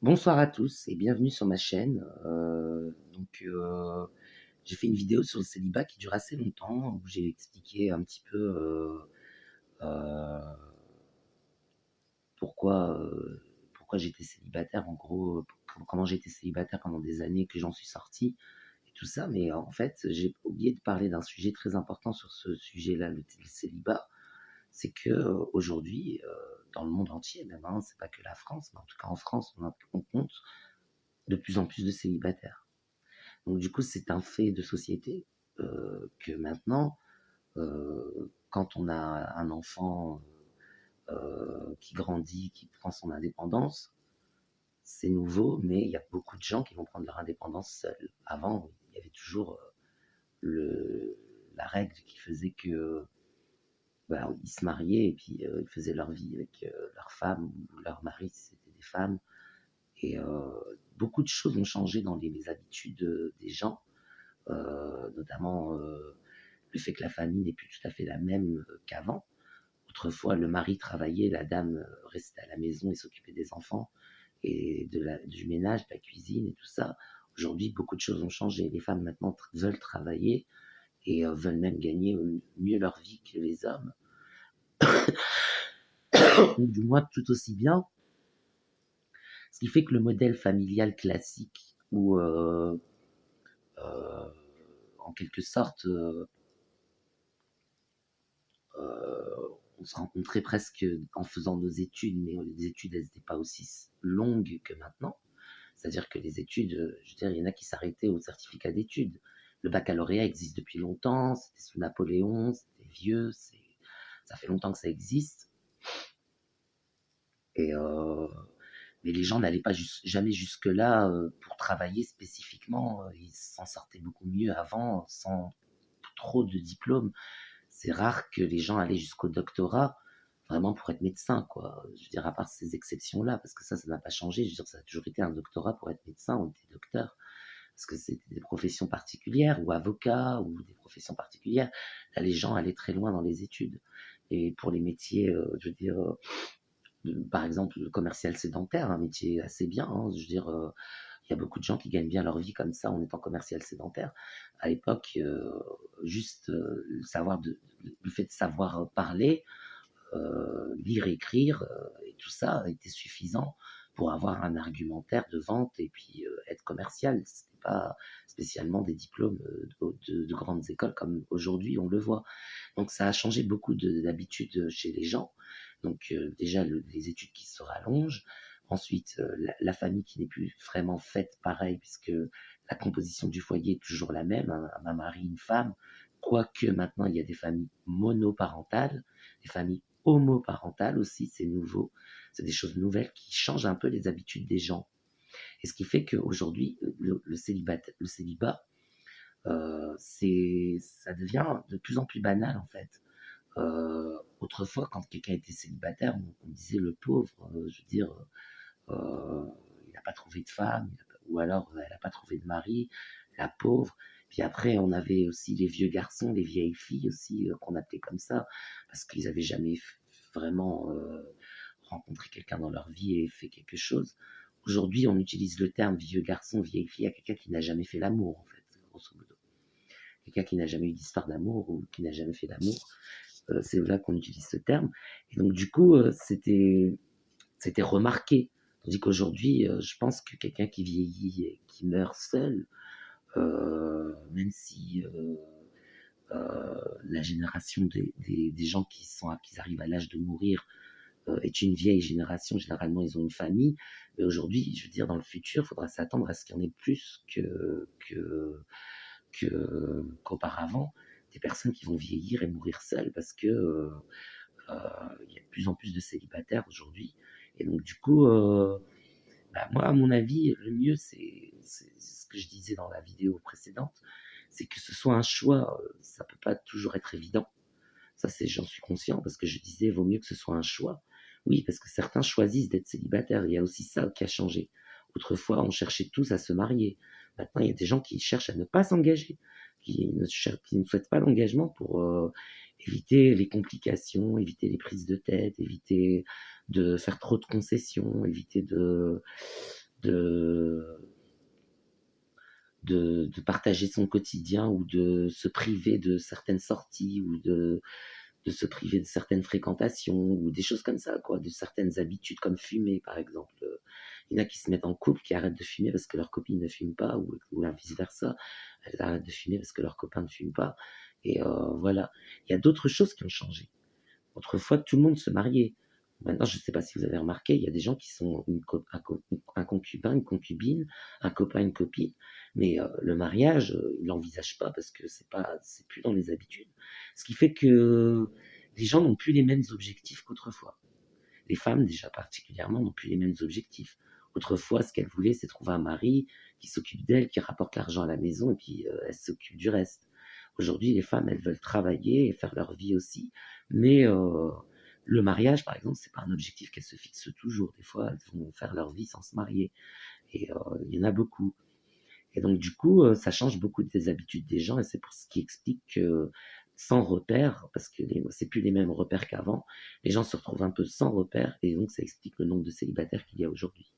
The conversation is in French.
Bonsoir à tous et bienvenue sur ma chaîne. J'ai fait une vidéo sur le célibat qui dure assez longtemps, où j'ai expliqué un petit peu euh, pourquoi, pourquoi j'étais célibataire, en gros, comment j'étais célibataire pendant des années, que j'en suis sorti, et tout ça. Mais en fait, j'ai oublié de parler d'un sujet très important sur ce sujet-là, le célibat. C'est que aujourd'hui, dans le monde entier, même, hein, c'est pas que la France, mais en tout cas en France, on compte de plus en plus de célibataires. Donc du coup, c'est un fait de société que maintenant, quand on a un enfant qui grandit, qui prend son indépendance, c'est nouveau, mais il y a beaucoup de gens qui vont prendre leur indépendance seuls. Avant, il y avait toujours le, la règle qui faisait que ils se mariaient et puis ils faisaient leur vie avec leur femme ou leur mari si c'était des femmes. Et beaucoup de choses ont changé dans les habitudes des gens. Notamment le fait que la famille n'est plus tout à fait la même qu'avant. Autrefois, le mari travaillait, la dame restait à la maison et s'occupait des enfants et du ménage, de la cuisine et tout ça. Aujourd'hui, beaucoup de choses ont changé. Les femmes maintenant veulent travailler et veulent même gagner mieux leur vie que les hommes, ou du moins tout aussi bien. Ce qui fait que le modèle familial classique, où euh, en quelque sorte on se rencontrait presque en faisant nos études, mais les études, elles n'étaient pas aussi longues que maintenant. C'est-à-dire que les études, je veux dire, il y en a qui s'arrêtaient au certificat d'études. Le baccalauréat existe depuis longtemps, c'était sous Napoléon, c'était vieux, ça fait longtemps que ça existe. Et mais les gens n'allaient pas jamais jusque-là pour travailler spécifiquement. Ils s'en sortaient beaucoup mieux avant, sans trop de diplômes. C'est rare que les gens allaient jusqu'au doctorat vraiment pour être médecin, quoi. Je veux dire, à part ces exceptions-là, parce que ça n'a pas changé. Je veux dire, ça a toujours été un doctorat pour être médecin ou était docteur, parce que c'était des professions particulières, ou avocat, ou des professions particulières. Là, les gens allaient très loin dans les études. Et pour les métiers, je veux dire, par exemple, le commercial sédentaire, un métier assez bien, hein, je veux dire, il y a beaucoup de gens qui gagnent bien leur vie comme ça en étant commercial sédentaire. À l'époque, juste le fait de savoir parler, lire, écrire, et tout ça était suffisant pour avoir un argumentaire de vente et puis être commercial. Ce n'était pas spécialement des diplômes de grandes écoles comme aujourd'hui on le voit. Donc ça a changé beaucoup d'habitudes chez les gens. Donc déjà les études qui se rallongent. Ensuite, la famille qui n'est plus vraiment faite pareil, puisque la composition du foyer est toujours la même, hein, un mari, une femme, quoique maintenant il y a des familles monoparentales, des familles homoparentales aussi, c'est nouveau, c'est des choses nouvelles qui changent un peu les habitudes des gens. Et ce qui fait qu'aujourd'hui, le célibat, ça devient de plus en plus banal en fait. Autrefois, quand quelqu'un était célibataire, on disait le pauvre, je veux dire, il n'a pas trouvé de femme, ou alors elle n'a pas trouvé de mari, la pauvre. Puis après, on avait aussi les vieux garçons, les vieilles filles aussi, qu'on appelait comme ça, parce qu'ils n'avaient jamais vraiment rencontré quelqu'un dans leur vie et fait quelque chose. Aujourd'hui, on utilise le terme vieux garçon, vieille fille à quelqu'un qui n'a jamais fait l'amour, en fait, grosso modo. Quelqu'un qui n'a jamais eu d'histoire d'amour ou qui n'a jamais fait d'amour. C'est là qu'on utilise ce terme. Et donc, du coup, c'était remarqué. Tandis qu'aujourd'hui, je pense que quelqu'un qui vieillit et qui meurt seul, même si la génération des gens qui arrivent à l'âge de mourir est une vieille génération, généralement ils ont une famille, mais aujourd'hui, je veux dire, dans le futur, il faudra s'attendre à ce qu'il y en ait plus qu'auparavant, des personnes qui vont vieillir et mourir seules parce que il y a de plus en plus de célibataires aujourd'hui. Et donc, du coup, moi, à mon avis, le mieux, c'est ce que je disais dans la vidéo précédente, c'est que ce soit un choix. Ça peut pas toujours être évident. Ça, j'en suis conscient parce que je disais, vaut mieux que ce soit un choix. Oui, parce que certains choisissent d'être célibataires. Il y a aussi ça qui a changé. Autrefois, on cherchait tous à se marier. Maintenant, il y a des gens qui cherchent à ne pas s'engager, qui ne souhaitent pas l'engagement pour éviter les complications, éviter les prises de tête, éviter de faire trop de concessions, éviter de, de partager son quotidien ou de se priver de certaines sorties ou de se priver de certaines fréquentations ou des choses comme ça, quoi, de certaines habitudes comme fumer par exemple. Il y en a qui se mettent en couple, qui arrêtent de fumer parce que leur copine ne fume pas ou vice-versa. Elles arrêtent de fumer parce que leur copain ne fume pas. Et voilà. Il y a d'autres choses qui ont changé. Autrefois, tout le monde se mariait. Maintenant, je ne sais pas si vous avez remarqué, il y a des gens qui sont un concubin, une concubine, un copain, une copine, mais le mariage, ils l'envisagent pas parce que c'est plus dans les habitudes. Ce qui fait que les gens n'ont plus les mêmes objectifs qu'autrefois. Les femmes, déjà particulièrement, n'ont plus les mêmes objectifs. Autrefois, ce qu'elles voulaient, c'est trouver un mari qui s'occupe d'elles, qui rapporte l'argent à la maison, et puis elles s'occupent du reste. Aujourd'hui, les femmes, elles veulent travailler et faire leur vie aussi, mais le mariage, par exemple, c'est pas un objectif qu'elles se fixent toujours. Des fois, elles vont faire leur vie sans se marier, et il y en a beaucoup. Et donc, du coup, ça change beaucoup des habitudes des gens, et c'est pour ce qui explique que sans repères, parce que c'est plus les mêmes repères qu'avant, les gens se retrouvent un peu sans repères, et donc ça explique le nombre de célibataires qu'il y a aujourd'hui.